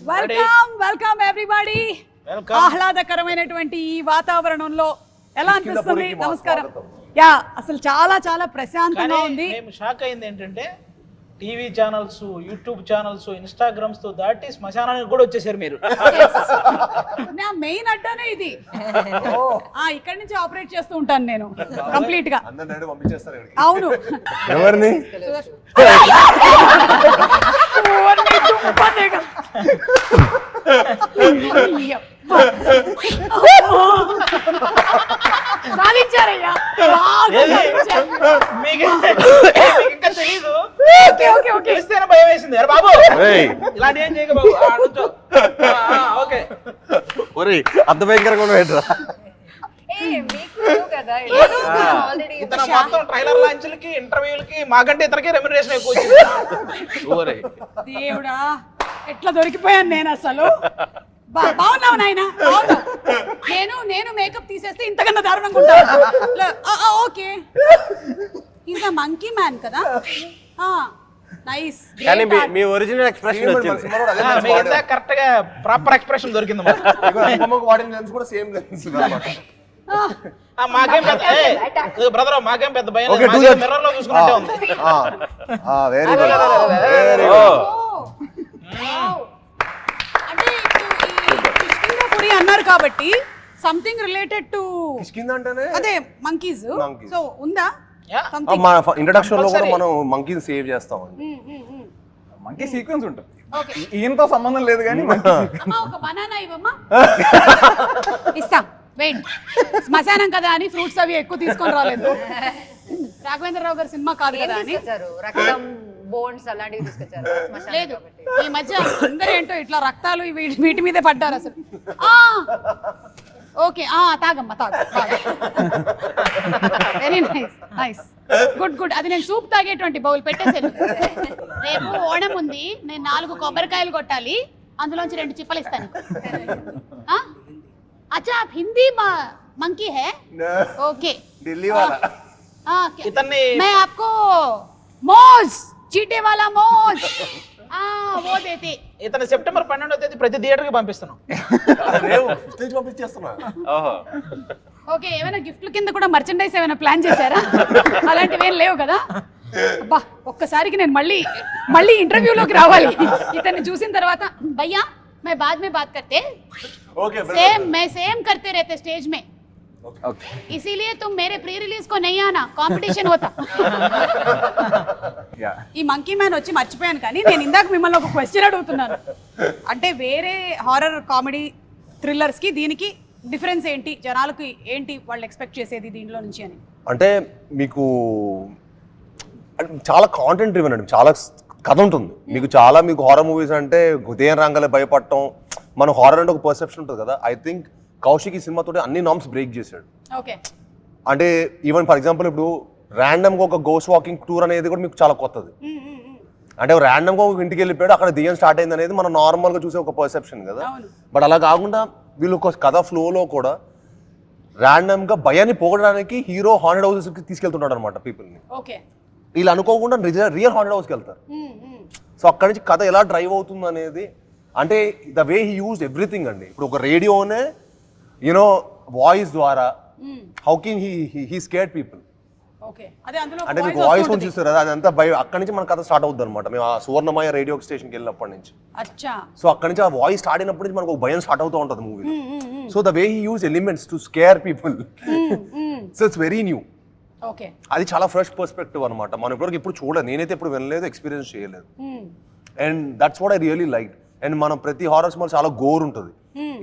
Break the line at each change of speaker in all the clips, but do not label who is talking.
Welcome everybody. ఆహ్లాదకరమైనటువంటి ఈ వాతావరణంలో ఎలా అనిపిస్తుంది? నమస్కారం. యా, అసలు చాలా చాలా ప్రశాంతంగా ఉంది.
మేము షాక్ అయింది ఏంటంటే TV channels, YouTube channels, Instagrams తో దాటి శ్మశానానికి కూడా వచ్చేసారు మీరు.
నా మెయిన్ అడ్డానే ఇది. ఇక్కడ నుంచి ఆపరేట్ చేస్తూ ఉంటాను నేను కంప్లీట్ గా. అవును.
ఎవరిని?
సాధించారయ్యా.
ఇంకా తెలీదు, భయం వేసింది. అరే బాబు ఇలాంటి ఏం చేయక బాబు. ఓకే,
అంత భయంకరంగా ఉండేట్రా.
ఇతను మొత్తం ట్రైలర్ లాంచ్లకి, ఇంటర్వ్యూలకి మాకంటే ఇతనికి రెమ్యునరేషన్ ఎక్కువ వచ్చింది.
దేవుడా, ఎట్లా దొరికిపోయాను నేను అసలు. బాగున్నావు నాయన. నేను మేకప్ తీసేస్తే ఇంతకన్నా దారుణంగా ఉంటాను. Okay, is a monkey man కదా. నైస్.
కానీ మీ ఒరిజినల్ ఎక్స్ప్రెషన్ వచ్చింది.
కరెక్ట్ గా ప్రాపర్ ఎక్స్ప్రెషన్ దొరికింది. మాకేం పెద్ద బ్రదర్, మాకేం పెద్ద భయం. మిర్రర్ లో చూసుకుంటే ఉంది.
Very good, very good.
అంటే కిష్కింధాపురి అన్నారు కాబట్టి సంథింగ్ రిలేటెడ్ టు అదే మంకీస్. సో ఉందా?
మన ఇంట్రడక్షన్ లో కూడా మనం మంకీని సేవ్ చేస్తాం.
మంకీ సీక్వెన్స్ ఉంటుంది. ఈయనతో సంబంధం లేదు కానీ
ఒక బనానా ఇవ్వమ్మా. ఇస్తాం. వెయిట్, శ్మశానం కదా అని ఫ్రూట్స్ అవి ఎక్కువ తీసుకొని రాలేదు. రాఘవేంద్రరావు గారి సినిమా కాదు కదా అని
బోన్స్ అలాంటివి తీసుకొచ్చారు.
లేదు, ఈ మధ్య అందరూ ఏంటో ఇట్లా రక్తాలు వీటి మీదే పడ్డారు అసలు. ఓకే, తాగమ్మా, తాగు. Very nice, nice, good good. అది నేను సూప్ తాగేటువంటి బౌల్ పెట్టేసాను. రేపు ఓణం ఉంది, నేను 4 కొబ్బరికాయలు కొట్టాలి, అందులోంచి 2 చిప్పలు ఇస్తాను. अच्छा, आप हिंदी मंकी है? ओके,
दिल्ली वाला.
मैं आपको मोज, चीटे वाला मोज, वो देते.
ఇతను సెప్టెంబర్ 12వ తేదీ ప్రతి థియేటర్ కి పంపిస్తున్నాం.
ఓకే, ఏమైనా గిఫ్ట్ల కింద కూడా మర్చెండైజ్ ఏమైనా ప్లాన్ చేశారా? అలాంటివి ఏం లేవు కదా. అబ్బా, ఒక్కసారికి నేను మళ్ళీ ఇంటర్వ్యూలోకి రావాలి ఇతన్ని చూసిన తర్వాత. భయ్యా, मैं बाद में बात करते. मैं सेम करते रहते स्टेज में. इसीलिए तुम मेरे प्री रिलीज को नहीं आना, कंपटीशन होता. ఈ మంకీ మ్యాన్ వచ్చి మర్చిపోయాను, కానీ నేను ఇందాక మిమ్మల్ని ఒక క్వశ్చన్ అడుగుతున్నాను. అంటే వేరే హారర్ కామెడీ థ్రిల్లర్స్ కి దీనికి డిఫరెన్స్ ఏంటి? జనాలకు ఏంటి వాళ్ళు ఎక్స్పెక్ట్ చేసేది దీంట్లో నుంచి అని?
అంటే మీకు చాలా కాంటెంట్ డ్రివెన్ అండి, చాలా కథ ఉంటుంది మీకు. మీకు హారర్ మూవీస్ అంటే ఉదయం రంగాలే భయపడటం, మన హారర్ అంటే ఒక పర్సెప్షన్ ఉంటుంది కదా. ఐ థింక్ కౌశిక్ ఈ సినిమాతో అన్ని నామ్స్ బ్రేక్ చేశాడు.
ఓకే,
అంటే ఈవెన్ ఫర్ ఎగ్జాంపుల్ ఇప్పుడు ర్యాండమ్గా ఒక గోస్ట్ వాకింగ్ టూర్ అనేది కూడా మీకు చాలా కొత్తది. అంటే ర్యాండమ్గా ఒక ఇంటికి వెళ్ళిపోయాడు, అక్కడ దెయ్యం స్టార్ట్ అయింది అనేది మనం నార్మల్గా చూసే ఒక పర్సెప్షన్ కదా. బట్ అలా కాకుండా వీళ్ళు ఒక కథ ఫ్లోలో కూడా ర్యాండమ్గా భయాన్ని పోగొట్టడానికి హీరో హాంటెడ్ హౌసెస్కి తీసుకెళ్తున్నాడు అనమాట పీపుల్ని.
ఓకే,
వీళ్ళు అనుకోకుండా రియల్ హాంటెడ్ హౌస్కి వెళ్తారు. సో అక్కడి నుంచి కథ ఎలా డ్రైవ్ అవుతుంది అనేది, అంటే the way he use everything అండి. ఇప్పుడు ఒక రేడియోనే యూనో వాయిస్ ద్వారా how can he scared people. అంటే మీకు వాయిస్ కూడా చూస్తారు కదా, అదంతా అక్కడి నుంచి మన కథ స్టార్ట్ అవుతుంది అనమాట. మేము ఆ సువర్ణమయ రేడియో స్టేషన్కి వెళ్ళినప్పటి నుంచి. సో అక్కడి నుంచి ఆ వాయిస్ స్టార్ట్ అయినప్పటి నుంచి మనకు ఒక భయం స్టార్ట్ అవుతూ ఉంటుంది movie. So the way he use elements to scare people, so it's very new. అది చాలా ఫ్రెష్ పర్స్పెక్టివ్ అనమాట. మనం ఇప్పుడు చూడలేదు, నేనైతే ఇప్పుడు వినలేదు, ఎక్స్పీరియన్స్ చేయలేదు. And that's what I really like. And మనం ప్రతి హారర్ సినిమా చాలా గోర్ ఉంటుంది,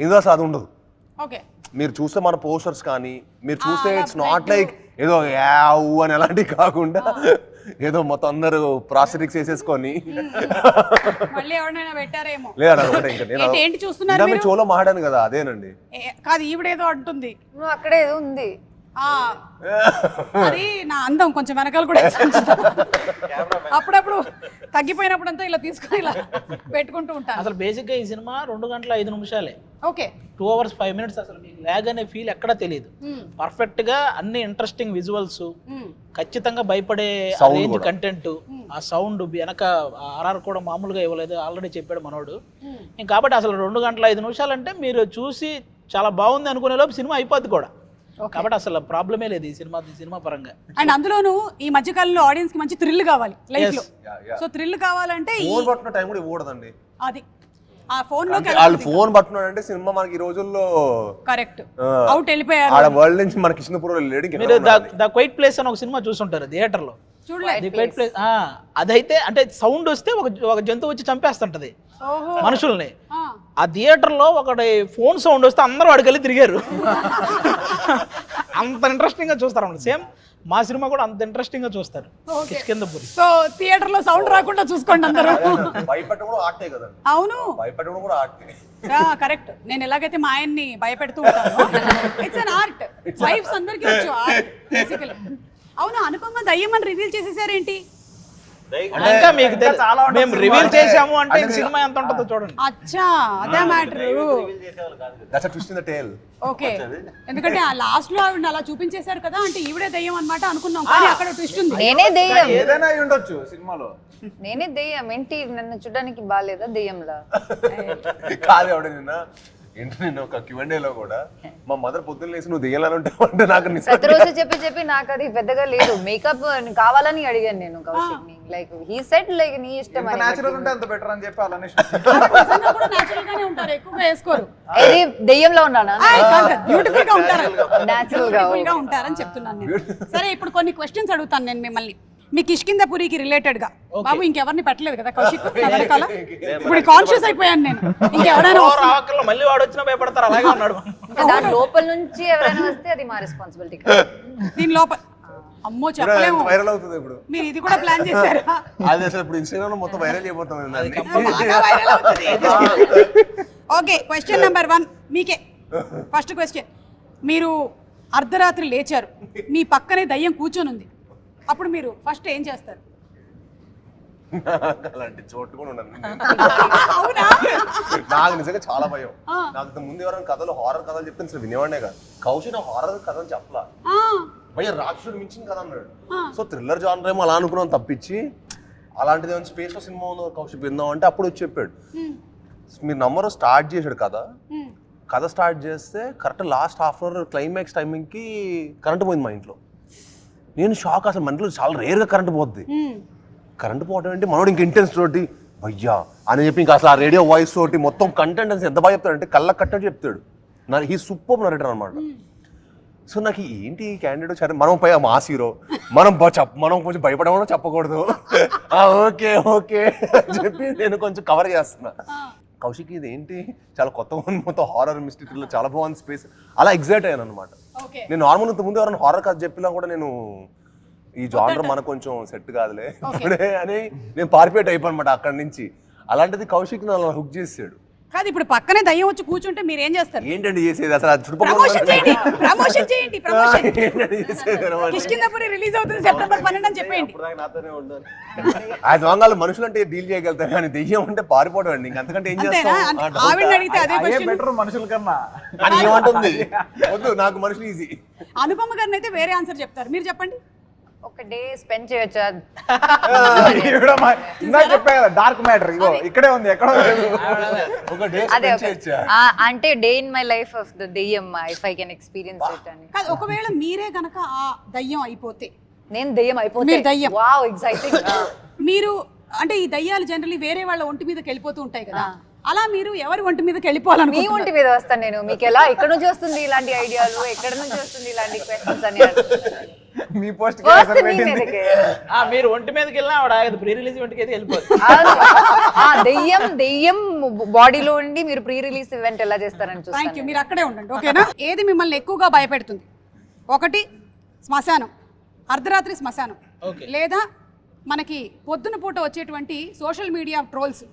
ఇందులో అది ఉండదు. మీరు చూస్తే మన పోస్టర్స్ కానీ మీరు చూస్తే ఇట్స్ నాట్ లైక్ ఏదో యావు అని అలాంటివి కాకుండా ఏదో మొత్తం అందరూ ప్రాస్టెటిక్స్ వేసేసుకొని లేదా చోలో మాట్లాడాను కదా, అదేనండి.
కాదు, ఈవిడేదో అంటుంది,
అక్కడే ఏదో ఉంది.
అది నా అందం కొంచెం వెనకాల కూడా అప్పుడప్పుడు తగ్గిపోయినప్పుడు అంతా ఇలా తీసుకొని ఇలా పెట్టుకుంటూ ఉంటాను.
అసలు బేసిక్ గా ఈ సినిమా 2 గంటల 5 నిమిషాలే.
Okay,
2 hours 5 minutes. అసలు మీకు లాగ్ అనే ఫీల్ ఎక్కడా తెలియదు. పర్ఫెక్ట్ గా అన్ని ఇంట్రెస్టింగ్ విజువల్స్, ఖచ్చితంగా భయపడే
Sound
రేంజ్
కూడా.
కంటెంట్, ఆ సౌండ్ వెనక ఆర్ఆర్ కూడా మామూలుగా ఇవ్వలేదు, ఆల్రెడీ చెప్పాడు మనోడు. ఇంక కాబట్టి అసలు 2 గంటల 5 నిమిషాలు అంటే మీరు చూసి చాలా బాగుంది అనుకునే లోపు సినిమా అయిపోద్ది కూడా. కాబట్టి అసలు ప్రాబ్లమే లేదు ఈ సినిమా పరంగా.
అండ్ అందులోనూ ఈ మధ్య కాలంలో ఆడియన్స్ కి మంచి థ్రిల్ కావాలి లైఫ్ లో. సో థ్రిల్ కావాలంటే
ఫోన్ పట్టుకున్న టైం కూడా ఇవ్వకూడదండి.
అది ఆ ఫోన్ లో
వాళ్ళు ఫోన్ పట్టుకున్నాడంటే సినిమా మనకి ఈ రోజుల్లో
కరెక్ట్ అవుట్ వెళ్ళిపోయారు.
ఆడ వరల్డ్ నుంచి మన కృష్ణపురం లేడు.
మీరు ద క్వైట్ ప్లేస్ అని ఒక సినిమా చూసుంటారు థియేటర్లో.
చూడలేదు.
ది క్వైట్ ప్లేస్ అదైతే అంటే సౌండ్ వస్తే ఒక జంతువు వచ్చి చంపేస్తుంటది మనుషుల్ని. ఆ థియేటర్లో ఒకటి ఫోన్ సౌండ్ వస్తే అందరూ వాడికెళ్ళి తిరిగారు. అంత ఇంట్రెస్టింగ్ గా చూస్తారు అన్నమాట. సేమ్ మా సినిమా కూడా అంత ఇంట్రెస్టింగ్ గా చూస్తారు. కిష్కింధపురి.
సో థియేటర్ లో సౌండ్ రాకుండా చూసుకోండి అందరూ.
భయపెట్టడం కూడా ఆర్టే కదండి.
అవును
భయపెట్టడం కూడా ఆర్టే.
కరెక్ట్. నేను ఎలాగైతే మా ఆయన్ని భయపెడుతూ ఉంటాను, ఇట్స్ అన్ ఆర్ట్. వైఫ్స్ అందరికీ వచ్చు ఆర్ట్ బేసికలీ. అవును, అనుపమ దయ్యం అని రివీల్ చేసేసారేంటి?
ఇంకా మీకు మేము రివీల్ చేసాము అంటే సినిమా ఎంత ఉంటుందో చూడండి.
అచ్చా, అదే matter.
That's a twist in the tale.
Okay, ఎందుకంటే ఆ లాస్ట్ లో ఆవిడ అలా చూపించేశారు కదా, అంటే ఈవిడే దయ్యం అన్నమాట అనుకున్నాం, కానీ అక్కడ ట్విస్ట్ ఉంది.
నేనే దెయ్యం.
ఏదైనా అయి ఉండొచ్చు సినిమాలో.
నేనే దెయ్యం. ఏంటి నన్ను చూడడానికి బాగాలేదా దెయ్యంలా?
కాదు ఎవడ నిన్న ఒక Q&A లో కూడా మా మదర్ పొద్దున్న లేసి నువ్వు దెయ్యాలని ఉంటావు అంటే నాకు
ప్రతిరోజు చెప్పి నాకు అది పెద్దగా లేదు. మేకప్ కావాలని అడిగాను నేను కౌశిక్ ని. లైక్ హీ సెడ్ లైక్ నీ ఇష్టం అని.
నేచురల్ ఉంటే అంత బెటర్ అని చెప్పి అలానే
నిజంగా కూడా నేచురల్ గానే ఉంటారు, ఎక్కువగా వేసుకోరు.
ఇది దెయ్యంలో ఉన్నానా?
బ్యూటిఫుల్ గా ఉంటారు,
నేచురల్
గా ఉంటారని చెప్తున్నాను నేను. సరే, ఇప్పుడు కొన్ని క్వశ్చన్స్ అడుగుతాను నేను మిమ్మల్ని. మీ కిష్కింధపురికి రిలేటెడ్ గా. బాబు ఇంకెవరిని పెట్టలేదు కదా కౌశిక్ వెనకాల? ఇప్పుడు కాన్షియస్ అయిపోయాను నేను. ఇంకెవరైనా
మళ్ళీ వాడు వచ్చినా భయపడతారు, అలాగే ఉన్నాడు.
దాని లోపల నుంచి ఎవరైనా వస్తే అది మా రెస్పాన్సిబిలిటీ.
దీని లోపల అమ్మో చెప్పలేము.
వైరల్ అవుతుంది ఇప్పుడు.
మీరు ఇది కూడా ప్లాన్ చేశారా?
అది అసలు ఇప్పుడు ఇన్స్టాగ్రామ్ లో మొత్తం వైరల్ అయిపోతాం.
ఓకే, క్వశ్చన్ నెంబర్ 1 మీకే. ఫస్ట్ క్వశ్చన్, మీరు అర్ధరాత్రి లేచారు, మీ పక్కనే దయ్యం కూర్చొని ఉంది, అప్పుడు మీరు ఫస్ట్ ఏం చేస్తారు?
అలాంటి చోటు కూడా ఉండదు.
అవునా?
నాకు నిజంగా చాలా భయం. నాకు ముందు ఎవరైనా కథలు హారర్ కథలు చెప్తే అసలు వినేవాడే కాదు. కౌశిక్ నాకు హారర్ కథలు చెప్పలా, భయ రాక్షసుడు మించిన కథ అన్నాడు. సో థ్రిల్లర్ జానర్ ఏమో అలా అనుకున్నాం తప్పించి, అలాంటిది ఏమైనా స్పేస్ లో సినిమా ఉందో కౌశిక్ విందాం అంటే అప్పుడు వచ్చి చెప్పాడు. మీరు నంబర్ స్టార్ట్ చేశాడు కథ స్టార్ట్ చేస్తే correct last half an hour climax timing కి కరెంట్ పోయింది మా ఇంట్లో. నేను షాక్. అసలు మన ఇంట్లో చాలా రేర్గా కరెంట్ పోద్ది. కరెంట్ పోవడం అంటే మనోడు ఇంక ఇంటెన్స్ తోటి భయ్యా అని చెప్పి ఇంకా అసలు ఆ రేడియో వాయిస్ తోటి మొత్తం కంటెంట్ అని ఎంత బాగా చెప్తాడంటే కళ్ళ కట్టని చెప్తాడు. హీ సూపర్ నరేటర్ అనమాట. సో నాకు ఏంటి క్యాండిడేట్ సరే మనం పై మాస్ హీరో, మనం కొంచెం భయపడమో చెప్పకూడదు. ఓకే ఓకే అని చెప్పి నేను కొంచెం కవర్ చేస్తున్నా. కౌశిక్ ఇది ఏంటి చాలా కొత్తగా ఉంది, మొత్తం హారర్ మిస్టరీలో చాలా బాగుంది స్పేస్, అలా ఎగ్జైట్ అయ్యాను అనమాట. నేను నార్మల్ ముందు ఎవరైనా హారర్ కథ చెప్పినా కూడా నేను ఈ జానర్ మనకు కొంచెం సెట్ కాదులే అని నేను పారిపోయేట్ అయిపోయి అనమాట అక్కడి నుంచి. అలాంటిది కౌశిక్ అలా హుక్ చేసాడు.
కాదు, ఇప్పుడు పక్కనే దయ్యం వచ్చి కూర్చుంటే మీరు ఏం చేస్తారు?
ఏంటండి చేసేది అసలు?
ప్రమోషన్ చేయండి. కిష్కింధపురి రిలీజ్ అవుతుంది సెప్టెంబర్ 12 అని చెప్పండి.
ఆ దొంగలు మనుషులు అంటే డీల్ చేయగలుగుతారు, కానీ దెయ్యం అంటే పారిపోవడం అండి. ఇంకంతకంటే ఏం చేస్తాం?
ఆవిడ అడిగితే అదే క్వశ్చన్.
బెటర్ మనుషుల కన్నా
అని ఏమంటుంది? వద్దు, నాకు మనుషులు ఈజీ.
అనుపమ గారిని అయితే వేరే ఆన్సర్ చెప్తారు, మీరు చెప్పండి.
ఒక డే స్పెండ్ చేయొచ్చా?
ఇందాక చెప్పా కదా డార్క్ మ్యాటర్, ఇగో ఇక్కడే ఉంది, ఎక్కడ
ఒక డే
అదే
స్పెండ్ చేయొచ్చా?
అంటే day in my life of the దెయ్యం if I can experience it అని.
కాదు, ఒకవేళ మీరే గనక ఆ దయ్యం అయిపోతే,
నేను దెయ్యం అయిపోతే
మీరు దయ్యం.
Wow exciting.
మీరు అంటే ఈ దయ్యాలు జనరల్లీ వేరే వాళ్ళ ఒంటి మీదకి వెళ్ళిపోతూ ఉంటాయి కదా, అలా మీరు ఎవరి ఒంటి మీదకి వెళ్ళిపోవాలని?
మీ ఒంటి మీద వస్తాను నేను. మీకు ఎలా ఎక్కడ నుంచి వస్తుంది ఇలాంటి ఐడియాలు, ఎక్కడ నుంచి వస్తుంది ఇలాంటి క్వశ్చన్స్ అని?
మీ పోస్ట్
మీరు ఒంటి మీదకి వెళ్ళినా ఆవిడ ఆగదు, ప్రీ రిలీజ్ ఈవెంట్కి అయితే వెళ్ళిపోతుంది.
దెయ్యం బాడీలో ఉండి మీరు ప్రీ రిలీజ్ ఈవెంట్ ఎలా చేస్తారని చూస్తాను.
థ్యాంక్ యూ, మీరు అక్కడే ఉండండి ఓకేనా. ఏది మిమ్మల్ని ఎక్కువగా భయపెడుతుంది? ఒకటి శ్మశానం, అర్ధరాత్రి శ్మశానం, లేదా మనకి పొద్దున పూట వచ్చేటువంటి సోషల్ మీడియా ట్రోల్స్.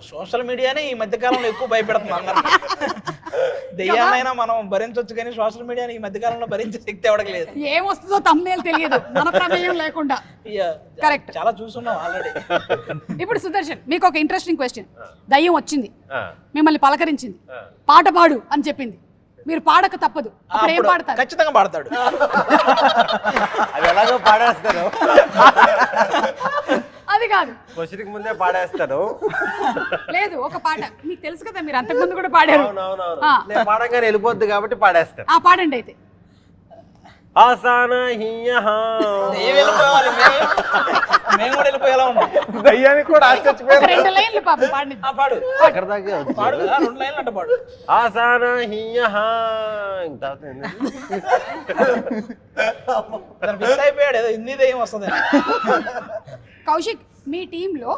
సోషల్ మీడియానే ఈ మధ్యకాలంలో ఎక్కువ భయపెడుతుంది అందరూ. దెయ్యాలైనా మనం భరించవచ్చు, కానీ సోషల్ మీడియాని ఈ మధ్యకాలంలో భరించే శక్తి ఎవడలేదు.
ఏమొస్తుందో తమ్నేల్ తెలియదు మన ప్రమేయం లేకుండా. కరెక్ట్,
చాలా చూస్తున్నాం ఆల్రెడీ.
ఇప్పుడు సుదర్శన్, మీకు ఒక ఇంట్రెస్టింగ్ క్వశ్చన్. దయ్యం వచ్చింది, మిమ్మల్ని పలకరించింది, పాట పాడు అని చెప్పింది, మీరు పాడక తప్పదు, అప్పుడు ఏం పాడతారు?
ఖచ్చితంగా పాడతాడు.
అది ఎలాగో పాడేస్తాను,
అది కాదు,
క్వశ్చన్కి ముందే పాడేస్తాను.
లేదు ఒక పాట మీకు తెలుసు కదా, మీరు అంతకుముందు కూడా పాడారు.
అవునవునవును,
ఆ.
నేను పాడంగానే వెళ్ళిపోద్ది కాబట్టి పాడేస్తాను.
పాడండి అయితే.
ఆసాన హియహా.
ఏం వెళ్ళిపోవాలి, మేము కూడా వెళ్ళిపోయేలా ఉన్నాం.
దయ్యానికి కూడా ఆశ్చర్యపోయారు.
ఒక 2 లైన్లు పాపం పాడండి.
పాడు
అక్కడ దాకా వచ్చు.
పాడు కదా, 2 లైన్లు అంట పాడు.
ఆసాన హియహా. ఇంకా
ఫిక్స్ అయిపోయాడు, ఏదో హిందీ దయ్యం వస్తుంది.
కౌశిక్, మీ టీంలో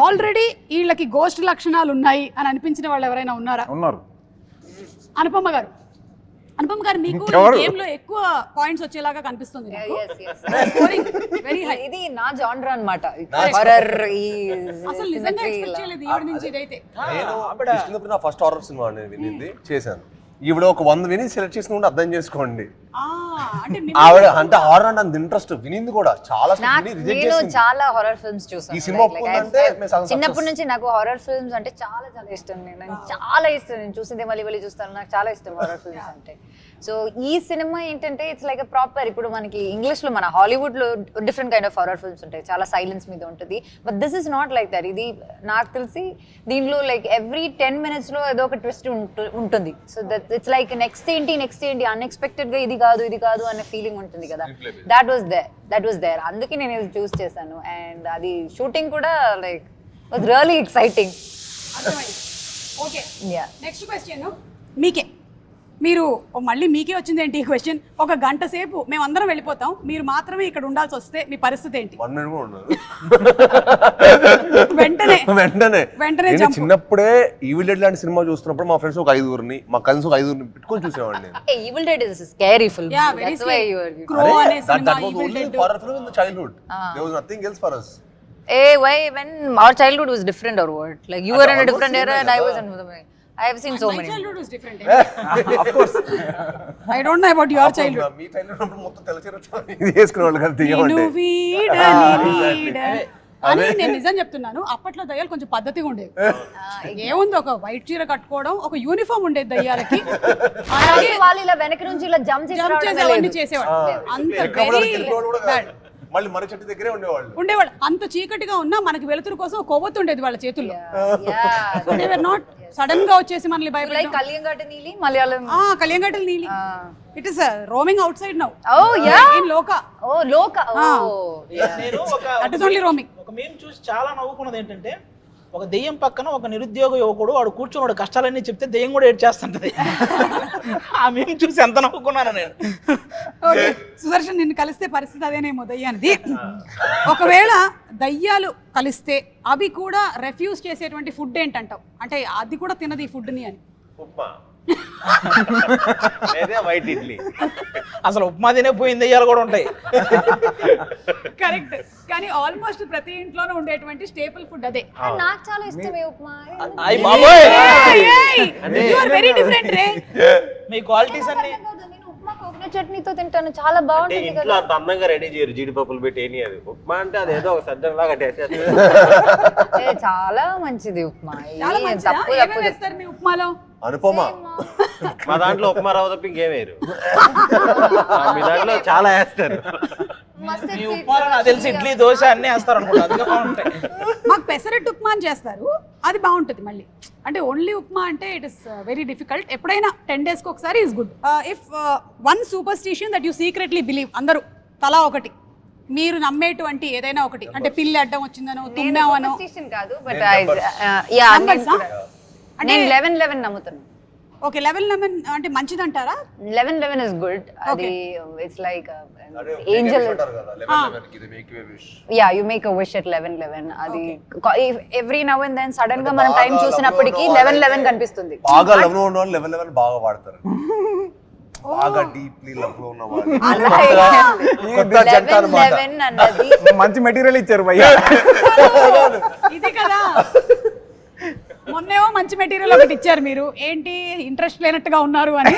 ఆల్రెడీ వీళ్ళకి గోస్ట్ లక్షణాలు ఉన్నాయి అని అనిపించిన వాళ్ళు ఎవరైనా ఉన్నారా?
ఉన్నారు.
అనుపమ గారు, మీకు గేమ్ లో ఎక్కువ పాయింట్స్ వచ్చేలాగా కనిపిస్తుంది నాకు. Scoring very high.
ఇది నా జానర్ అన్నమాట, హారర్.
అసలు నిజంగా ఎక్స్పెక్ట్ చేయలేదు ఈవిడ నుంచి ఇదైతే.
నేను కృష్ణప్రియ నా ఫస్ట్ హారర్ సినిమా అనేది వినింది, చేశాను. ఈవిడ ఒక 100 విని సెలెక్ట్ చేసుకుంటే అర్థం చేసుకోండి.
అంటే
ఆవిడ అంటే హారర్ అంటే అంత ఇంట్రెస్ట్, వినింది కూడా చాలా రిజెక్ట్
నేను
చేసింది.
చాలా హారర్ ఫిల్మ్స్ చూసాను.
ఈ సినిమా ఒప్పుకుందంటే మేము సగం
చిన్నప్పటి నుంచి నాకు హారర్ ఫిల్మ్స్ అంటే చాలా చాలా ఇష్టం. నేను చాలా ఇష్టం, నేను చూసిందే మళ్ళీ మళ్ళీ చూస్తాను. నాకు చాలా ఇష్టం హారర్ ఫిల్మ్స్ అంటే. సో ఈ సినిమా ఏంటంటే ఇట్స్ లైక్ ప్రాపర్, ఇప్పుడు మనకి ఇంగ్లీష్ లో మన హాలీవుడ్ లో different kind of horror films ఉంటాయి, చాలా సైలెన్స్ మీద ఉంటుంది. But this is not like that. ఇది నాకు తెలిసి దీనిలో లైక్ ఎవ్రీ 10 minutes లో ఏదో ఒక ట్విస్ట్ ఉంటుంది. So that it's like next ఏంటి అన్ఎక్స్పెక్టెడ్ గా ఇది కాదు అనే ఫీలింగ్ ఉంటుంది కదా. దట్ వాస్ దేర్ అందుకే నేను ఇది చూస్ చేశాను. అండ్ అది షూటింగ్ కూడా like was really exciting.
Okay,
yeah.
Next question మీకే. మీరు మళ్ళీ మీకే వచ్చింది ఏంటి ఈ క్వశ్చన్? ఒక గంట సేపు మేము అందరం వెళ్ళిపోతాం, మీరు మాత్రమే ఇక్కడ ఉండాల్సి వస్తే మీ పరిస్థితి ఏంటి?
1 minute కూడా ఉండదు.
వెంటనే
నేను
jump.
చిన్నప్పుడే ఈవిల్ డెడ్ లాంటి సినిమా చూస్తున్నప్పుడు మా ఫ్రెండ్స్ ఒక 5 మా కజిన్స్ ఒక 5 పెట్టుకొని చూసేవాడిని నేను.
Evil Dead is a scary film.
Yeah, very
That's why
scary.
you are.
Crow అనే
That
cinema,
was
Evil
only
Dead.
horror film in the childhood. There was nothing else for us.
Hey, why when our childhood was different or what? Like you were in a different era and I was in. I have seen so
My
many.
childhood was different. Of course. I don't know about your childhood.
Me childhood మొత్తం తెల్లచీర ఇది వేసుకునేవాళ్ళు కదా తీయమంటే.
నిన్ను వీడని అని నేను నిజం చెప్తున్నాను. అప్పట్లో దయ్యాలు కొంచెం పద్ధతిగా ఉండేవి. ఏముంది, ఒక వైట్ చీర కట్టుకోవడం, ఒక యూనిఫామ్ ఉండేది దయ్యాలకి. అలాగే
వాళ్ళు ఇలా వెనక నుంచి ఇలా జంప్
చేసేవాడిని చేసేవాడు. అంత వెరీ బ్యాడ్
మళ్ళీ మర్రి చెట్టు దగ్గరే
ఉండేవాళ్ళు. అంత చీకటిగా ఉన్నా మనకి వెలుతురు కోసం కొవ్వొత్తు ఉండేది వాళ్ళ చేతుల్లో. నాట్ సడన్ గా వచ్చేసి మనల్ని భయపడి.
కలియంగట్టు నీలి మలయాళం.
కలియంగట్టలు నీలి. It is roaming out side now.
Oh yeah.
In Loka.
Oh Loka. Oh.
నేను
That is only roaming.
ఒక మేము చూసి చాలా నవ్వుకున్నది ఏంటంటే, ఒక దెయ్యం పక్కన ఒక నిరుద్యోగ యువకుడు వాడు కూర్చొని వాడు కష్టాలన్నీ చెప్తే దెయ్యం కూడా ఏడ్ చేస్తుంటది. ఆ మేము చూసి ఎంత నవ్వుకున్నాను నేను.
ఓకే, సుదర్శన్, నిన్ను కలిస్తే పరిస్థితి అదేనేమో దయ్యానిది. ఒకవేళ దయ్యాలు కలిస్తే అవి కూడా రెఫ్యూజ్ చేసేటువంటి ఫుడ్ ఏంటంటావు? అంటే అది కూడా తినదు ఈ ఫుడ్ని అని.
ఉప్మా లేదా వైట్ ఇడ్లీ.
అసలు ఉప్మా తినే పోయిన దెయ్యాలు కూడా ఉంటాయి.
కరెక్ట్, కానీ ఆల్మోస్ట్ ప్రతి ఇంట్లోనే ఉండేటువంటి స్టేపుల్ ఫుడ్ అదే.
నాకు చాలా ఇష్టం ఈ ఉప్మా.
అయ్యి బాబోయ్,
యు ఆర్ వెరీ డిఫరెంట్ రే.
మీ క్వాలిటీస్ అన్ని.
నేను ఉప్మా కోకోనట్ చట్నీతో తింటాను, చాలా బాగుంటుంది
ఇంట్లో
కదా.
అంత అందంగా రెడీ చేయరు జీడిపప్పులు పెట్టి ఏని. అది ఉప్మా అంటే అదేదో ఒక సజ్జం లాగా టేస్ట్.
చాలా మంచిది ఉప్మా.
చాలా మంచిదా? ఏమేమి వేస్తారు మీ ఉప్మాలో?
అనుపమ
మా దాంట్లో ఉప్మా రవ్వ తప్ప ఇంకేం వేయరు. మీ దాంట్లో చాలా వేస్తారు.
ఈ ఉప్మాలో నాకు తెలిసి ఇడ్లీ దోశ అన్ని వేస్తారు అనుకుంటా, అందుకే బాగుంటాయి.
మాకు పెసరట్టు ఉప్మా అని చేస్తారు, అది బాగుంటుంది. మళ్ళీ అంటే ఓన్లీ ఉప్మా అంటే ఇట్ ఇస్ వెరీ డిఫికల్ట్. ఎప్పుడైనా 10 days ఒకసారి is good. If one superstition that you secretly believe, అందరూ తలా ఒకటి, మీరు నమ్మేటువంటి ఏదైనా ఒకటి, అంటే పిల్లి అడ్డం వచ్చిందనో, తుమ్మావనో.
కాదు, బట్ నేను 11/11 నమ్ముతాను.
ఓకే, 11/11 అంటే మంచిదంటారా?
11/11 ఇస్ గుడ్. అది it's like angel. Yeah, you make a wish at 11/11. అది every now and then sudden గా మనం టైం చూసినప్పటికీ 11/11 కనిపిస్తుంది.
బాగా లవ్ లో ఉన్న వాళ్ళు 11/11 బాగా వాడతారు. బాగా డీప్లీ లవ్ లో ఉన్న వాళ్ళు
11/11 అన్నది
మంచి మెటీరియల్ ఇచ్చారు భయ్యా.
ఇది కదా, మొన్నేమో మంచి మెటీరియల్ ఒకటి ఇచ్చారు మీరు, ఏంటి ఇంట్రెస్ట్ లేనట్టుగా ఉన్నారు అని.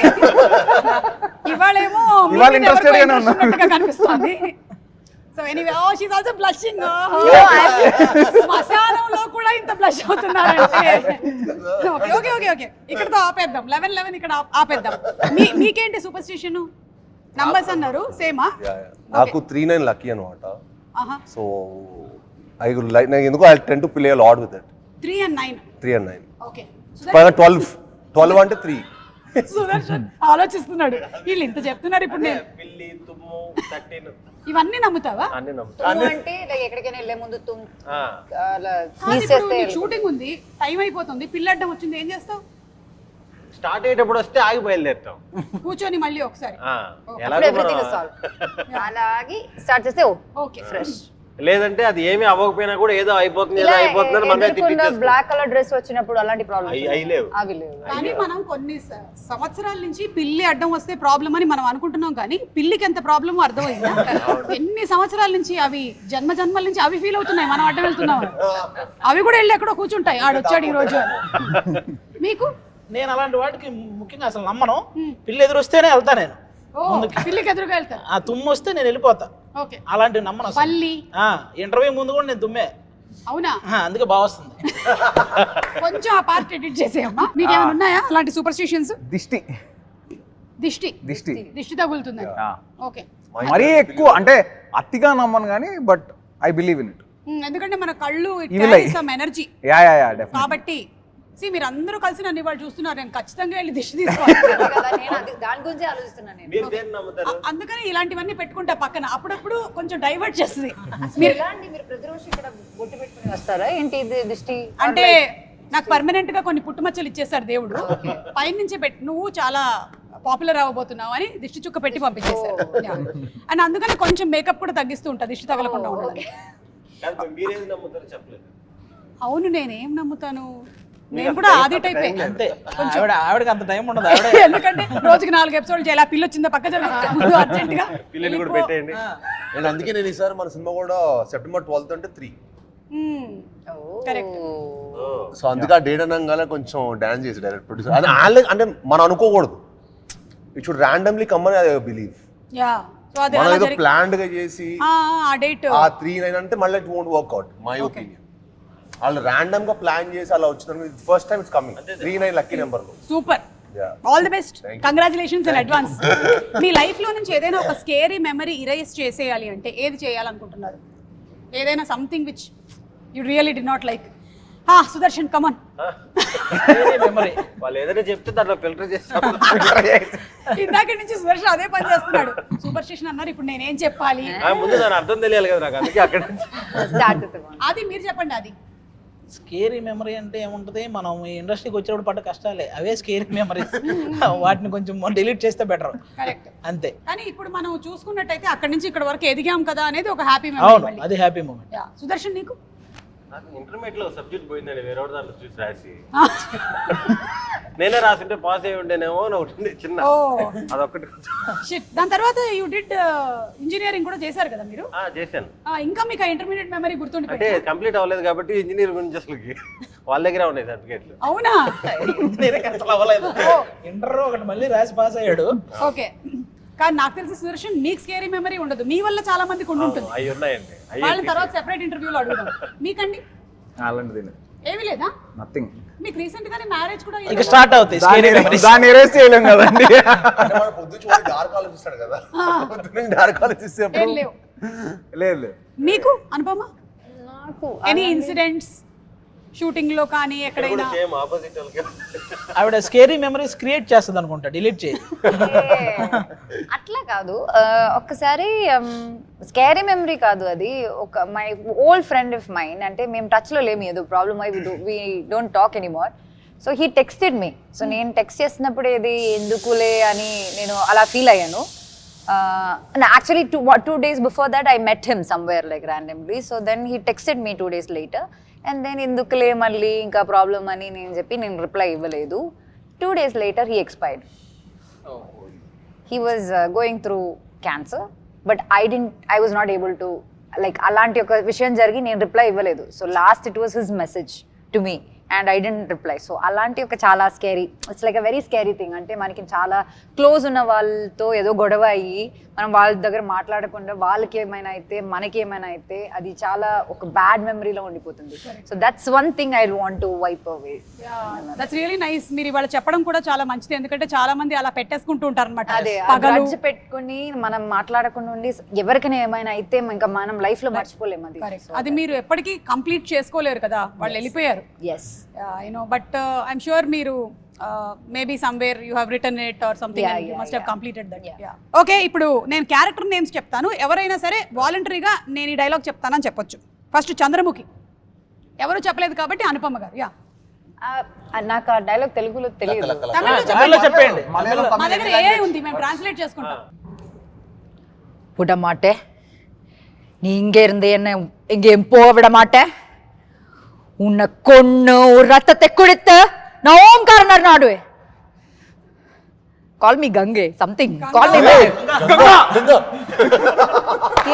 ఇవాళేమో
ఇవాళ ఇంట్రెస్టెడ్ గానే ఉన్నారు
కనిపిస్తుంది. So anyway oh she's also blushing శ్మశానంలో కూడా ఇంత బ్లష్ అవుతున్నారంటే ఓకే ఓకే ఓకే ఓకే ఇక్కడతో ఆపేద్దాం 11 ఇక్కడ ఆపేద్దాం మీకేంటి సూపర్ స్టిషన్ నంబర్స్ అన్నారు సేమా
నాకు 3-9 లక్కీ అనమాట.
ఆహా
సో ఐ లైక్ నాకు ఎందుకో I ten to play a lot with it.
3 and 9
3 and 9
okay
పైగా 12 అంటే 3.
సుదర్శన్ ఆలోచిస్తున్నాడు వీళ్ళు ఇంత చెప్తున్నారు ఇప్పుడు నేను
పిల్లి తుమ్ము 13
ఇవన్నీ నమ్ముతావా
అన్ని నమ్ముతా.
తుమ్ము అంటే like ఎక్కడికైనా వెళ్ళే ముందు
ఆ,
స్నీజ్ చేస్తే
షూటింగ్ ఉంది టైం అయిపోతుంది పిల్లడ్డం వచ్చింది ఏం చేస్తావు
స్టార్ట్ అయ్యేటప్పుడు వస్తే ఆగి బయలుదేరుతాం.
కూర్చొని మళ్ళీ ఒకసారి
ఆ,
అప్పుడు
ఎలాగో
ఎవ్రీథింగ్
మనం-
సాల్వ్ అలాగే స్టార్ట్ చేస్తే
ఓకే ఫ్రెష్
లేదంటే అది ఏమీ అవ్వకపోయినా కూడా ఏదో అయిపోతుంది ఏదో
ఇలా
అయిపోతుంది మనమే
ఎదురుకుండా
తిట్టించేస్తాం.
బ్లాక్ కలర్ డ్రెస్ వచ్చినప్పుడు అలాంటి ప్రాబ్లమ్స్
అయి లేవు.
అవి లేవు
కానీ మనం కొన్ని సంవత్సరాల నుంచి పిల్లి అడ్డం వస్తే ప్రాబ్లం అని మనం అనుకుంటున్నాం కానీ పిల్లికి ఎంత ప్రాబ్లమో అర్థమైందా ఎన్ని సంవత్సరాల నుంచి అవి జన్మల నుంచి అవి ఫీల్ అవుతున్నాయి మనం అడ్డం వెళ్తున్నాం అని. అవి కూడా వెళ్ళి ఎక్కడో కూర్చుంటాయి ఆడొచ్చాడు ఈ రోజు అని. మీకు
నేను అలాంటి వాటికి ముఖ్యంగా అసలు నమ్మను. పిల్లి ఎదురు వస్తేనే వెళ్తా నేను.
ఓ పిల్లికి ఎదురుగా వెళ్తారు
ఆ తుమ్ము వస్తే నేను వెళ్ళిపోతా.
ఓకే
అలాంటివి నమ్మను అసలు.
పల్లి
ఇంటర్వ్యూ ముందు కూడా నేను తుమ్మే.
అవునా
అందుకే బాగా వస్తుంది.
కొంచెం ఆ పార్ట్ ఎడిట్ చేసేయమ్మా మీకు ఏమైనా ఉన్నాయా అలాంటి సూపర్ స్టిషన్స్
దిష్టి
దిష్టి తగులుతుంది
ఆ.
ఓకే
మరీ ఎక్కువ అంటే అతిగా నమ్మను కానీ but I believe in it.
ఎందుకంటే మన కళ్ళు
Evil eye.
Some energy
yeah definitely.
కాబట్టి మీరు అందరూ కలిసి నన్ను ఇవాళ చూస్తున్నారు నేను ఖచ్చితంగా వెళ్ళి దిష్టి తీసుకోవాలి
కదా నేను దాని గురించి ఆలోచిస్తున్నాను నేను
మీరు దేన్ని నమ్ముతారు?
అందుకని ఇలాంటివన్నీ పెట్టుకుంటా పక్కన అప్పుడప్పుడు కొంచెం డైవర్ట్ చేస్తుంది
మీరు ఎలాంటి మీరు ప్రతిరోజు ఇక్కడ బొట్టు పెట్టుకుని వస్తారా ఏంటి ఇది దిష్టి
అంటే నాకు పర్మనెంట్ గా కొన్ని పుట్టుమచ్చలు ఇచ్చేసారు దేవుడు పైనుంచి పెట్టి నువ్వు చాలా పాపులర్ అవ్వబోతున్నావు అని దిష్టి చుక్క పెట్టి పంపించేశారు అండ్ అందుకని కొంచెం మేకప్ కూడా తగ్గిస్తూ ఉంటా దిష్టి తగలకుండా ఉండడానికి
కాదు, మీరేది నమ్ముతారో చెప్పలేదు.
అవును నేనేం నమ్ముతాను నేను కూడా ఆది టైపే
అంతే. ఆవిడకి అంత టైం ఉండదు. ఆవిడ
ఎందుకంటే రోజుకి 4 ఎపిసోడ్లు చేయాలి పిల్లి వచ్చిందా పక్క జరుగుతుంది అర్జెంట్ గా
పిల్లలు కూడా పెట్టేయండి.
అండ్ అందుకే నేను ఈసారి మన సినిమా కూడా సెప్టెంబర్ 12th అంటే 3.
కరెక్ట్
సో అందుకే ఆ డేట్ అనగానే కొంచెం డాన్స్ చేసి డైరెక్ట్ ప్రొడ్యూసర్ అది వాళ్ళే అంటే మనం అనుకోకూడదు. ఇట్ షుడ్ ర్యాండమ్లీ కమ్ అని ఐ బిలీవ్.
యా సో అది
మనం
అలా
ఏదో
జరిగి
ప్లాన్డ్ గా చేసి
ఆ డేట్
ఆ 3-9 అంటే మళ్ళీ it won't work out my opinion. వాళ్ళు ర్యాండమ్ గా ప్లాన్ చేసి అలా వచ్చిన first time it's coming 3-9 lucky number లో.
Super
Yeah.
All the best congratulations in advance మీ లైఫ్ లో నుంచి ఏదైనా ఒక స్కేరీ మెమరీ ఇరేజ్ చేసేయాలి అంటే ఏది చేయాలనుకుంటున్నారు ఏదైనా something which you really did not like Sudarshan come on
memory.
వాళ్ళు ఏదైనా చెప్తే దాంట్లో ఫిల్టర్ చేస్తాం.
ఇందాక నుంచి సుదర్శన్ అదే పని చేస్తున్నాడు సూపర్ స్టేషన్ అన్నారు ఇప్పుడు నేనేం చెప్పాలి
ముందు దాని అర్థం తెలియాలి కదా నాకు, అందుకే అక్కడ నుంచి
స్టార్ట్ చేస్తాం
అది మీరు చెప్పండి అది
స్కేరీ మెమరీ అంటే ఏముంటది, మనం ఈ ఇండస్ట్రీకి వచ్చినప్పుడు పడ్డ కష్టాలే అవే స్కేరీ మెమరీస్. వాటిని కొంచెం డిలీట్ చేస్తే బెటర్.
కరెక్ట్
అంతే.
కానీ ఇప్పుడు మనం చూసుకున్నట్టయితే అక్కడి నుంచి ఇక్కడ వరకు ఎదిగాం కదా అనేది ఒక హ్యాపీ
అవును,
మెమరీ
అది హ్యాపీ మూమెంట్.
సుదర్శన్ నీకు
ఇంటర్మీడియట్ లో సబ్జెక్ట్ పోయిందండి వేరే వాడి దాంట్లో చూసి రాసి. నేనే రాసింటే పాస్ అయ్యి ఉంటేనేమో అని ఒకటి ఉంది చిన్న,
ఓ
అదొక్కటి
షిట్ దాని తర్వాత యూ డిడ్ ఇంజనీరింగ్ కూడా చేశారు కదా మీరు
చేశాను.
ఇంకా మీకు ఇంటర్మీడియట్ మెమరీ
అంటే
గుర్తుండిపోయింది
కంప్లీట్ అవ్వలేదు కాబట్టి ఇంజనీర్ గురించి అసలుకి వాళ్ళ దగ్గర ఉన్నాయి సర్టిఫికేట్లు.
అవునా
ఇంజనీరింగ్ అసలు అవ్వలేదు. ఇంటర్ ఒకటి మళ్ళీ రాసి పాస్ అయ్యాడు.
ఓకే కానీ నాకు తెలిసి సుదర్శన్ మీకు స్కేరీ మెమరీ ఉండదు మీ వల్ల చాలా మందికి ఉండి ఉంటుంది
అవి ఉన్నాయండి.
వాళ్ళని తర్వాత సెపరేట్ ఇంటర్వ్యూలో అడుగుదాం మీకండి
అలాంటిది
ఏమీ లేదా
నథింగ్.
మీకు రీసెంట్ గానే మ్యారేజ్ కూడా
ఇక స్టార్ట్ అవుతాయి స్కేరీ మెమరీస్.
దాన్ని ఎరేస్ చేయలేం కదండి.
అంటే మన పొద్దు చూడండి డార్క్ ఆలోచిస్తాడు కదా, పొద్దున్న డార్క్ ఆలోచిస్తే
ఏం లేవు
లేదు
మీకు అనుపమ
నాకు
ఎనీ ఇన్సిడెంట్స్ షూటింగ్ లో కానీ ఎక్కడైనా
సేమ్ ఆపోజిట్ వాళ్ళకి.
ఆవిడ స్కేరీ మెమరీస్ క్రియేట్ చేస్తుంది అనుకుంటా, డిలీట్ చేయి.
అట్లా కాదు ఒక్కసారి స్కేరీ మెమరీ కాదు అది ఒక my old friend of mine అంటే మేము టచ్లో లేము ఏదో ప్రాబ్లమ్ అయి we don't talk anymore so he texted me so నేను టెక్స్ట్ చేసినప్పుడు ఏది ఎందుకులే అని నేను అలా ఫీల్ అయ్యాను actually 2 days before that I met him somewhere like randomly so then he texted me 2 days later and then ఎందుకులే మళ్ళీ ఇంకా ప్రాబ్లమ్ అని నేను చెప్పి నేను రిప్లై ఇవ్వలేదు 2 days later he expired. He was going through cancer but I was not able to like అలాంటి ఒక విషయం జరిగి నేను రిప్లై ఇవ్వలేదు so last it was his message to me and I didn't reply. So అలాంటి ఒక చాలా scary, it's like a very scary thing. అంటే మనకి చాలా క్లోజ్ ఉన్న వాళ్ళతో ఏదో గొడవ అయ్యి మనం వాళ్ళ దగ్గర మాట్లాడకుండా వాళ్ళకి ఏమైనా అయితే మనకి ఏమైనా అయితే అది చాలా ఒక బ్యాడ్ మెమరీలో ఉండిపోతుంది. So that's one thing I want to wipe away.
That's really nice. మీరు ఇవాళ చెప్పడం కూడా చాలా మంచిది, ఎందుకంటే చాలా మంది అలా పెట్టేసుకుంటూ ఉంటారు అనమాట.
అదే గ్రడ్జ్ పెట్టుకుని మనం మాట్లాడకుండా ఉండి ఎవరికైనా ఏమైనా అయితే ఇంకా మనం లైఫ్ లో మర్చిపోలేము అది.
అది మీరు ఎప్పటికీ కంప్లీట్ చేసుకోలేరు కదా, వాళ్ళు వెళ్ళిపోయారు.
ఎస్
బట్ ఐఎమ్ షూర్ మీరు maybe somewhere you have return it or something and you must have completed that. Okay, ఇప్పుడు నేను క్యారెక్టర్ నేమ్స్ చెప్తాను, ఎవరైనా సరే వాలంటరీగా నేను ఈ డైలాగ్ చెప్తానని చెప్పొచ్చు. ఫస్ట్ చంద్రముఖి, ఎవరు చెప్పలేదు కాబట్టి అనుపమ గారు. యా,
నాకు ఆ డైలాగ్ తెలుగులో తెలియదు.
తమిళ్లో చెప్పండి.
మా దగ్గర ఏఐ ఉంది, మేము ట్రాన్స్లేట్ చేసుకుంటాం.
விட மாட்டேன், நீ இங்க இருந்து என்ன எங்கேயும் போக விட மாட்டேன். உன்னை கொன்னு ஒரு ரத்தத்தை குடித்து நான் ஓம்காரனர் நாடுவேன். కాల్ మీ గంగే సంథింగ్, కాల్ మీ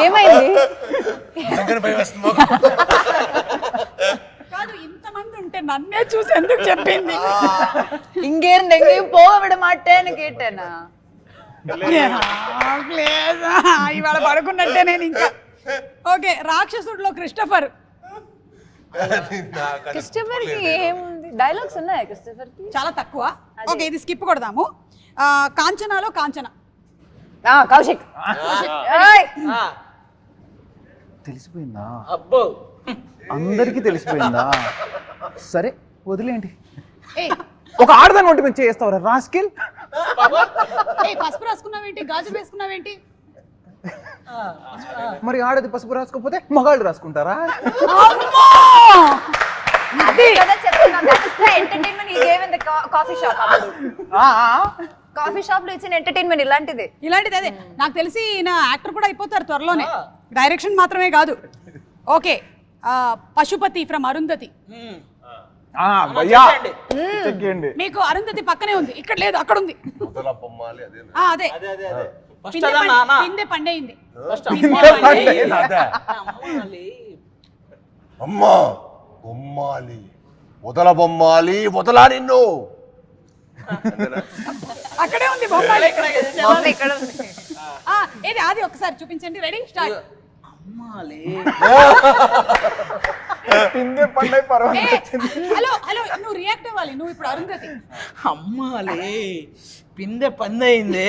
ఏమైంది?
కాదు, ఇంతమంది ఉంటే నన్నే చూసి ఎందుకు చెప్పింది?
இங்கே இருந்து எங்கேயும் போக விட மாட்டேன்னு கேட்டேనా?
ఇవాళ పడుకున్నట్టే నేను ఇంకా. Okay, రాక్షసుడిలో Christopher.
క్రిస్టఫర్ కి ఏముంది, డైలాగ్స్ ఉన్నాయా క్రిస్టఫర్ కి?
చాలా తక్కువ. ఓకే, ఇది స్కిప్ కొడదాము. కాంచనాలో కాంచన.
కౌశిక్.
తెలిసిపోయిందా?
అబ్బో,
అందరికీ తెలిసిపోయిందా? సరే వదిలేండి.
ఏయ్,
ఒక ఆడదాని వంటి మీద చేస్తావరా రాస్కిల్?
పసుపు రాసుకున్నావేంటి, గాజు వేసుకున్నావేంటి?
మరి ఆడది పసుపు రాసుకోకపోతే మగాళ్ళు రాసుకుంటారా?
అదే కదా చెప్తున్నా, that is the entertainment he gave in the coffee shop. Coffee shop లో ఇచ్చిన ఎంటర్‌టైన్‌మెంట్ ఇలాంటిదే.
అదే నాకు తెలిసి ఈయన యాక్టర్ కూడా అయిపోతారు త్వరలోనే, డైరెక్షన్ మాత్రమే కాదు. Okay, Pashupathi from Arundhati. మీకు అరుంధతి పక్కనే ఉంది, ఇక్కడ లేదు, అక్కడ ఉంది. అదే పిందె పండైంది.
అమ్మా బొమ్మాలి, వదల బొమ్మాలి, వదలా నిన్ను.
అక్కడే ఉంది బొమ్మాలి.
ఇక్కడ ఉంది.
ఏది అది ఒకసారి చూపించండి. Ready, start. హలో హలో, నువ్వు రియాక్ట్ అవ్వాలి, నువ్వు ఇప్పుడు అరుంధతి.
అమ్మాలే పిందె పందయింది.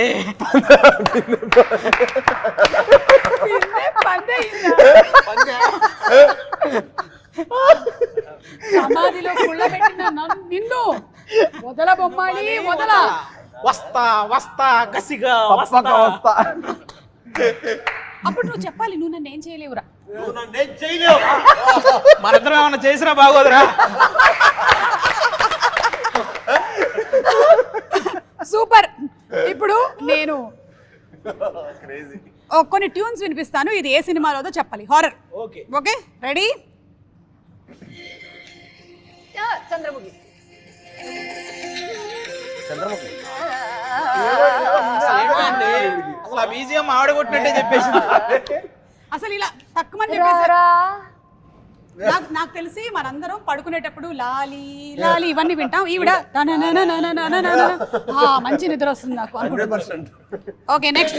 సమాధిలో కుళ్ళ పెట్టిన నిన్ను వదల బొమ్మాలి, వదల.
వస్తా వస్తా కసిగా వస్తా.
అప్పుడు నువ్వు చెప్పాలి, నువ్వు నన్ను ఏం చేయలేవురా.
మనిద్దరం ఏమన్నా చేసినా బాగోదురా.
సూపర్. ఇప్పుడు నేను కొన్ని ట్యూన్స్ వినిపిస్తాను, ఇది ఏ సినిమాలోదో చెప్పాలి. హారర్. Okay, ready?
చంద్రముఖి.
అసలు ఆ బీజిఎం ఆవిడ కొట్టినట్టే చెప్పేసి
అసలు ఇలా తక్కువ చెప్పేసారు. నాకు తెలిసి మనందరం పడుకునేటప్పుడు లాలి లాలి ఇవన్నీ వింటాం. ఈవిడ మంచి నిద్ర వస్తుంది నాకు అనుకుంటున్నాను. Okay, next.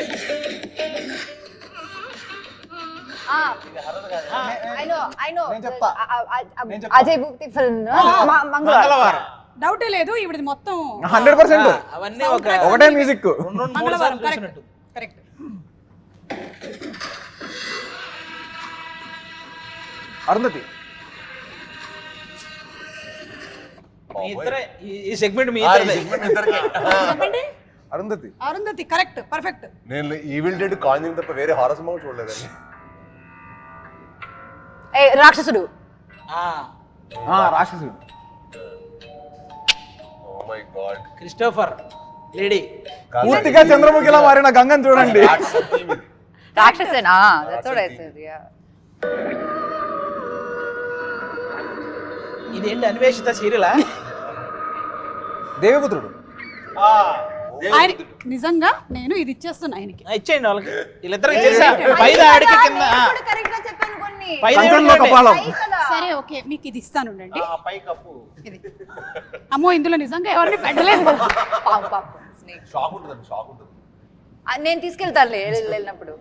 Ajay Bhupathi film Mangalavaaram.
డౌటే లేదు, ఈవిడది మొత్తం
100%.
అవన్నీ
ఒకటే music.
Mangalavaaram. Correct correct.
Arundhati.
ఈ సెగ్మెంట్ మీ
చెప్పండి.
అరుంధతి.
Arundhati correct, perfect.
నేను ఈవిల్ డెడ్ కాంజింగ్ తప్ప వేరే హారర్ సినిమా చూడలేదండి.
Rakshasudu.
Rakshasudu.
Oh my god.
Christopher lady.
పూర్తిగా చంద్రముఖిలా మారిన గంగని చూడండి.
రాక్షసేనా? That's what I said. Yeah.
ఇదేంటి అన్వేషిత సీరియలా?
దేవిపుత్రుడు.
ఆయన నిజంగా నేను ఇది ఇచ్చేస్తున్నా ఆయనకి.
ఇచ్చేయండి వాళ్ళకి, వీళ్ళిద్దరు ఇచ్చేసా. పైద ఆడికి కింద
కరెక్ట్ గా చెప్పాను కొన్ని.
కపాలం.
సరే ఓకే, మీకు ఇది ఇస్తాను ఉండండి.
ఆ పై కప్పు
ఇది అమ్మో, ఇందులో నిజంగా ఎవరిని పెట్టలేదు.
పాపం, పాపం, snake.
షాక్ ఉంటుంది, షాక్ ఉంటుంది.
నేను తీసుకెళ్తాను వెళ్ళినప్పుడు.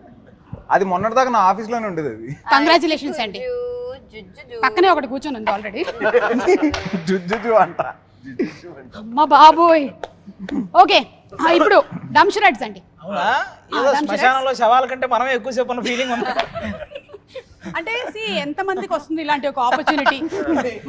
అది మొన్నటిదాకా నా ఆఫీస్ లోనే ఉండేది అది.
కంగ్రాచులేషన్స్ అండి. పక్కనే ఒకటి కూర్చొని ఉంది ఆల్రెడీ.
జుజ్జు అంట.
అమ్మ బాబోయ్. ఓకే, ఇప్పుడు డంషరడ్స్ అండి.
అవునా? ఏదో శ్మశానంలో శవాల కంటే మనమే ఎక్కువసేపు ఉన్న ఫీలింగ్ ఉంది.
అంటే ఎంత మందికి వస్తుంది ఇలాంటి ఒక ఆపర్చునిటీ?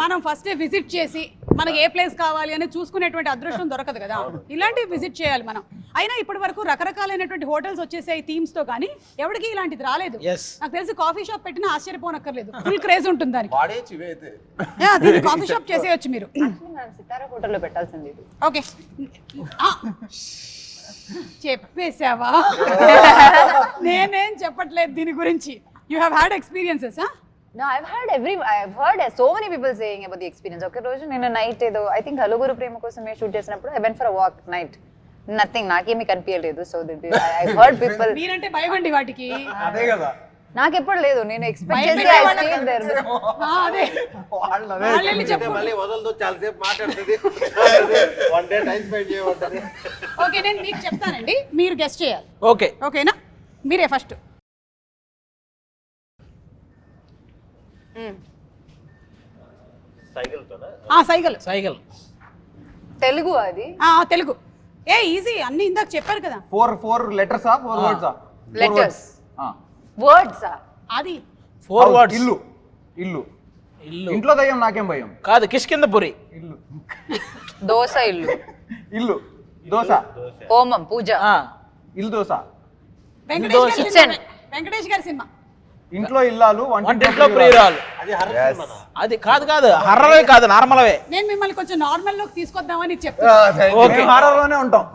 మనం ఫస్ట్ విజిట్ చేసి మనకి ఏ ప్లేస్ కావాలి అని చూసుకునేటువంటి అదృష్టం దొరకదు కదా. ఇలాంటివి విజిట్ చేయాలి మనం. అయినా ఇప్పటి వరకు రకరకాలైనటువంటి హోటల్స్ వచ్చేసాయి థీమ్స్ తో, కానీ ఎవరికి ఇలాంటిది రాలేదు.
Yes.
నాకు తెలిసి కాఫీ షాప్ పెట్టినా ఆశ్చర్యపోనక్కర్లేదు, ఫుల్ క్రేజ్ ఉంటుంది దానికి.
వాడేసి ఇవే అయితే
దీన్ని కాఫీ షాప్ చేసేయచ్చు మీరు.
సితారా హోటల్లో పెట్టాల్సింది ఇది.
ఓకే, చెప్పేశావా? నేనేం చెప్పట్లేదు దీని గురించి. You have had experiences?
No, I've heard so many people saying about the experience. Okay, రోజు నేను నైట్ ఏదో I think హలుగురు ప్రేమ కోసమే షూట్ చేసినప్పుడు I went for a walk night. Nothing, నాకేమీ కనిపించలేదు. So I've heard people.
మీరంటే భయం అండి వాటికి.
అదే కదా.
నాకెప్పుడు లేదు, నేను ఎక్స్పెక్ట్ చేసి I stayed there.
అదే వాళ్ళని చెప్పు.
మళ్ళీ వదలదు, చాలాసేపు మాట్లాడుతుంది. వన్ డే టైం స్పెండ్ చేయమంటది.
ఓకే, నేను మీకు చెప్తానండి, మీరు గెస్ట్ చేయాలి.
ఓకే,
ఓకేనా? మీరే ఫస్ట్.
సైకిల్తోనా?
సైకిల్.
సైకిల్
తెలుగు అది.
తెలుగు. ఈజీ, అన్ని ఇందాక చెప్పారు కదా.
4 letters ఆ 4 words ఆ?
లెటర్స్,
ఆ.
వర్డ్స్.
అది
4 words.
ఇల్లు. ఇల్లు.
ఇల్లు
ఇంట్లో దయ్యం నాకేం భయం.
కాదు, కిష్కిందపురి.
ఇల్లు.
దోస ఇల్లు.
ఇల్లు. దోశ.
హోమం, పూజ.
ఇల్లు దోశ.
వెంకటేష్ గారి
Kitchen.
సినిమా. వెంకటేష్ గారి సినిమా.
ఇంట్లో ఇల్లాలు
వంటింట్లో ప్రియురాలు.
అది హర్రర్ సినిమానా?
అది కాదు, హర్రరే కాదు, నార్మల్వే.
నేను మిమ్మల్ని కొంచెం నార్మల్ లోకి తీసుకొద్దామని చెప్తాను.
ఓకే,
హారర్ లోనే ఉంటాం.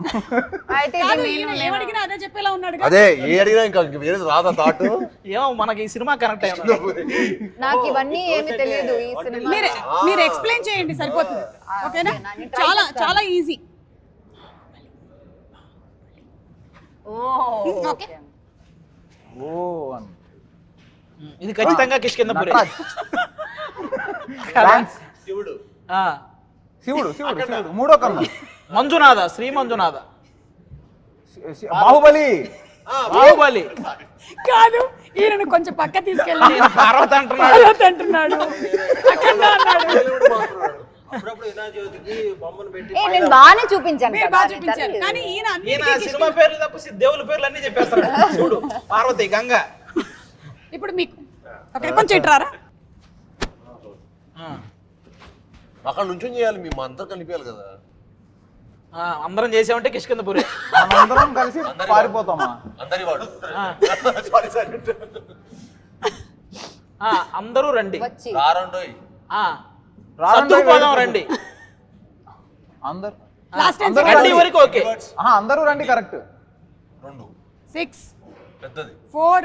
అయితే
కాదు, ఈయన ఏమడిగినా అదే చెప్పేలా ఉన్నాడు కదా.
అదే ఏ అడిగినా ఇంకా వేరేది రాదా థాట్.
ఏమో మనకి ఈ సినిమా కనెక్ట్ అయ్యింది.
నాకు ఇవన్నీ ఏమి తెలియదు ఈ సినిమా.
మీరు ఎక్స్ప్లెయిన్ చేయండి సరిపోతుంది. ఓకేనా?
నేను
చాలా చాలా ఈజీ. ఓకే.
ఓ అని.
ఇది ఖచ్చితంగా కిష్కిందపురి.
శివుడు.
శివుడు మూడో కన్ను.
మంజునాథ, శ్రీ మంజునాథ.
బాహుబలి.
బాహుబలి
కాదు, ఈయనను కొంచెం పక్క తీసుకెళ్ళి
నేను పార్వతి అంటున్నాడు.
పార్వతి అంటున్నాడు, అఖండ అన్నాడు.
అప్పుడప్పుడు వినాయకుడికి బొమ్మను పెట్టి
నేను బాగానే చూపించాను
మీరు
కదా,
బాగా
నేను
చూపించారు,
తెలియదు.
కానీ ఈయన
ఈయన
అన్నిటికీ
సినిమా పేర్లు తప్ప దేవుల పేర్లు అన్ని చెప్పేస్తాడు. చూడు, పార్వతి, గంగ.
ఇప్పుడు మీకు ఓకే, కొంచెం ఇట్రారా.
అక్కడ నుంచి చేయాలి, మేము అందరు కలిపేయాలి కదా.
అందరం చేసామంటే కిష్కిందపురి.
మనందరం కలిసి పారిపోతామా?
అందరి వాడు.
అందరూ రండి.
వచ్చి
రారండోయ్.
సర్దుకుపోదాం రండి.
అందరు
లాస్ట్ టైం
రండి వరకు ఓకే.
అందరూ రండి, కరెక్ట్.
2
6
పెద్దది
4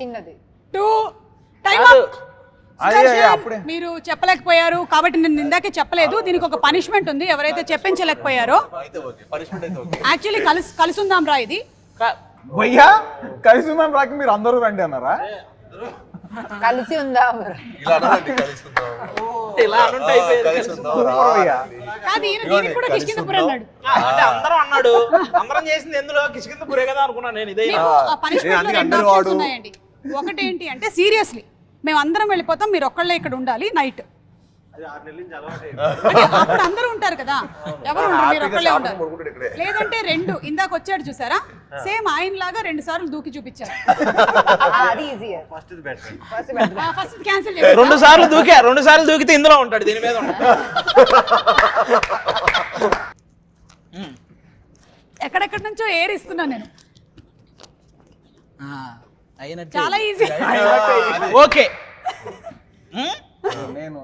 చిన్నది
2 టైం
కాదు.
అప్పుడే
మీరు చెప్పలేకపోయారు కాబట్టి నేను ఇందాకే చెప్పలేదు. దీనికి ఒక పనిష్మెంట్ ఉంది, ఎవరైతే చెప్పించలేకపోయారో.
అయితే ఓకే, పనిష్మెంట్ అయితే ఓకే.
యాక్చువల్లీ కలిసి ఉందాం రా ఇది.
భయ్యా కలిసి ఉన్నాం రాకి మీరు అందరూ రండి అన్నారా?
కలిసి ఉందా?
ఇలా అనాలండి, కలుసుకుందాం.
ఇలా అనుంటే అయిపోయేది.
కలుసుకుందాం,
భయ్యా.
కాదు, ఈయన దీనికి కూడా కిష్కిందపురి అన్నాడు.
అంటే అందరం అన్నాడు. అందరం చేసింది ఎందులో కిష్కిందపురే కదా అనుకున్నాను నేను. ఇదే
మీకు ఆ పనిష్మెంట్ లో 2 ఆప్షన్స్ ఉన్నాయండి. ఒకటి ఏంటి అంటే సీరియస్లీ మేము అందరం వెళ్ళిపోతాం, మీరు ఒక్కళ్ళే ఇక్కడ ఉండాలి నైట్.
అది 6 నెలల నుంచి అలవాటు
అంటే అప్పుడు అందరూ ఉంటారు కదా, ఎవరు ఉండరు, మీరు ఒక్కళ్ళే ఉంటారు.
పడుకుంటాడు ఇక్కడే.
లేదంటే 2 ఇందాక వచ్చాడు చూసారా, సేమ్ ఆయన లాగా 2 సార్లు దూకి చూపించారు.
అది easy.
First better.
First cancel చేశారు.
2 సార్లు దూకా, 2 సార్లు దూకితే ఇందులో ఉంటాడు, దీని మీద ఉంటాడు.
ఎక్కడెక్కడి నుంచో ఎయిర్ ఇస్తున్నాను నేను.
చాలా
చాలా ఈజీ.
ఓకే.
నేను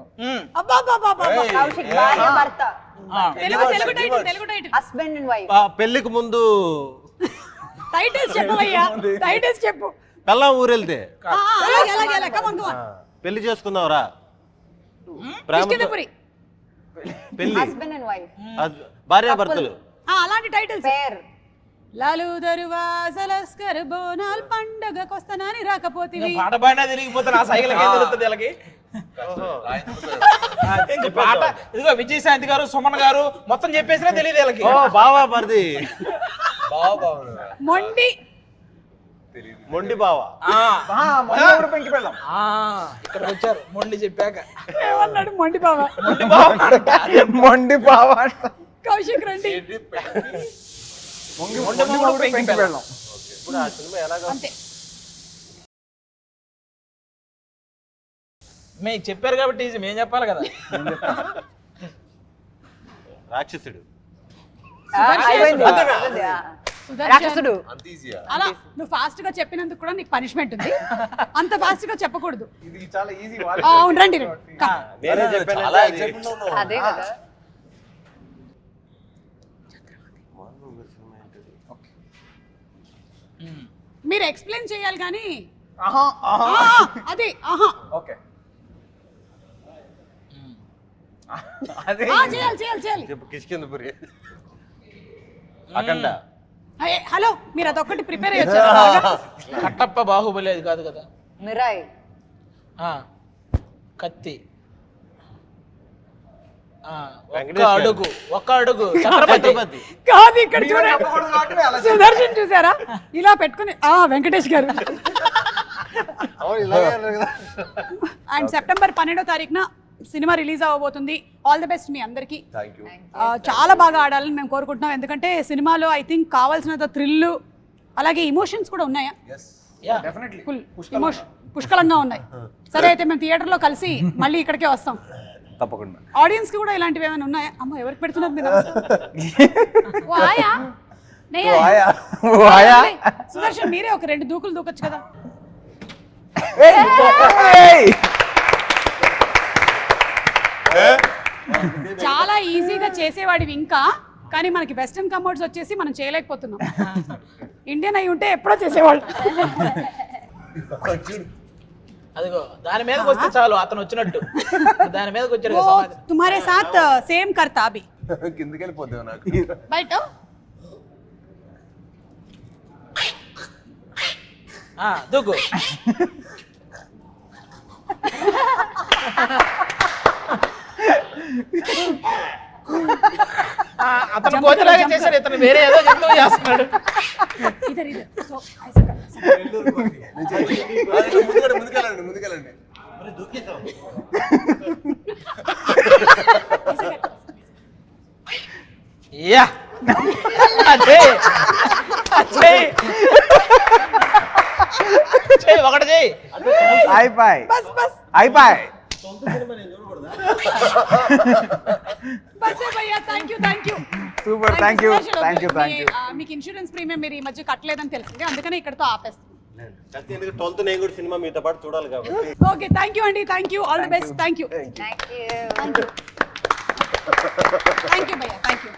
అబ్బా అబ్బా అబ్బా అబ్బా.
కౌశిక్ భార్య భర్త,
Telugu title
husband and wife.
పెళ్లికి ముందు
టైటిల్స్ చెప్పవయ్యా, టైటిల్స్ చెప్పు.
పెళ్ళాం ఊరెళ్తే
అలాగే come on.
పెళ్లి చేసుకుందాంరా.
కిష్కిందపురి.
పెళ్లి
హస్బెండ్ అండ్ వైఫ్,
భార్యాభర్తలు.
అలాంటి టైటిల్స్.
పేర్.
లాలు దరువాజలస్కర్ బోనాల్ పండగకొస్తనాని రాకపోతివి.
పాట పాడినా తిరిగిపోతే నా సైకిల్ ఏం తెలుస్తుంది వీళ్ళకి. ఇంక పాట ఇదిగో విజయశాంతి గారు సుమన్ గారు మొత్తం చెప్పేసినా తెలియదు వీళ్ళకి.
ఓ బావా మరిది
మొండి
మొండి బావా
పెంకి పెళ్ళాం
ఇక్కడికి వచ్చారు మొండి చెప్పాక.
ఏమన్నాడు మొండి బావ?
మొండి బావా
కౌశిక్ రండి.
పెంకి పెళ్ళాం.
ఇప్పుడు ఆ సినిమా ఎలాగా
అంతే.
మేము చెప్పారు కాబట్టి ఈజీ, మేము చెప్పాలి కదా.
రాక్షసుడు
రాక్షసుడు.
అంత ఈజీయా?
అలా నువ్వు ఫాస్ట్ గా చెప్పినందుకు కూడా నీకు పనిష్మెంట్ ఉంది. అంత ఫాస్ట్ గా చెప్పకూడదు.
ఇది చాలా ఈజీ.
అవును రండి Come.
నేనే చెప్పాను
చాలా
అది.
excitement లో ఉన్నావు.
అదే కదా.
మీరు ఎక్స్ప్లెయిన్ చేయాలి కానీ
ఆహా ఆహా
అదే ఆహా
ఓకే అదే
చేయాలి చేయాలి చేయాలి.
చెప్పు కిష్కిందపురి అఖండ
హలో మీరు అదొక్కటి ప్రిపేర్ అయ్యొచ్చారు.
కట్టప్ప బాహుబలి అది కాదు కదా.
మిరాయ్.
ఆ, కత్తి. ఒక్క
వెంకటేష్ గారు.
అడుగు ఒక్క అడుగు ఛత్రపతి.
కాదు ఇక్కడ చూడండి సుదర్శన్ చూసారా ఇలా పెట్టుకుని వెంకటేష్ గారు. అండ్ సెప్టెంబర్ 12వ తారీఖున సినిమా రిలీజ్ అవ్వబోతుంది. ఆల్ ది బెస్ట్ మీ అందరికీ.
Thank you.
చాలా బాగా ఆడాలని మేము కోరుకుంటున్నాం. ఎందుకంటే సినిమాలో ఐ థింక్ కావాల్సినంత థ్రిల్ అలాగే ఇమోషన్స్ కూడా ఉన్నాయా?
యా.
ఫుల్ పుష్కలంగా ఉన్నాయి. సరే అయితే మేము థియేటర్లో కలిసి మళ్ళీ ఇక్కడికే వస్తాం.
తప్పకుండా.
ఆడియన్స్ కి కూడా ఇలాంటివి ఏమైనా ఉన్నాయా? అమ్మ ఎవరికి పెడుతున్నారు మీరు? ఓ ఆయా నెయ్యా?
ఆయా
సుదర్శన్ మీరే ఒక 2 దూకులు దూకొచ్చు కదా. చాలా ఈజీగా చేసేవాడివి ఇంకా, కానీ మనకి వెస్టర్న్ కమోడ్స్ వచ్చేసి మనం చేయలేకపోతున్నాం. ఇండియన్ అయి ఉంటే ఎప్పుడో చేసేవాళ్ళు.
అదిగో దాని మీదకి వస్తే చాలు అతను వచ్చినట్టు. దాని మీదకి వచ్చాడు కదా
ఓ
సమాధి.
తుమారే సాత్ సేమ్ కర్తా అభి
కిందకి వెళ్ళిపోతావు నాకు.
బయట.
దూకు. అతను కోతిలాగా చేశాడు, ఇతను వేరే ఏదో జంతువు చేస్తున్నాడు.
ఇదర్ ఇదర్ సో ఐసా కర్.
ముందుకెళ్ళండి ముందుకెళ్ళండి.
యా అదే ఒకటి చెయ్యి.
అయిపోయి
బస్ బస్
అయిపోయి.
బస్సే భయ్యా. Thank you
super. Thank you.
మీకు ఇన్సూరెన్స్ ప్రీమియం మీరు ఈ మధ్య కట్టలేదని తెలిసింది, అందుకనే ఇక్కడతో ఆపేస్తాం.
ఎందుకంటే 12th నేను కూడా సినిమా మీతో పాటు చూడాలి కాబట్టి.
ఓకే థ్యాంక్ యూ అండి. Thank you. All the best. Thank you
thank you.
Thank you భయ్యా. Thank you.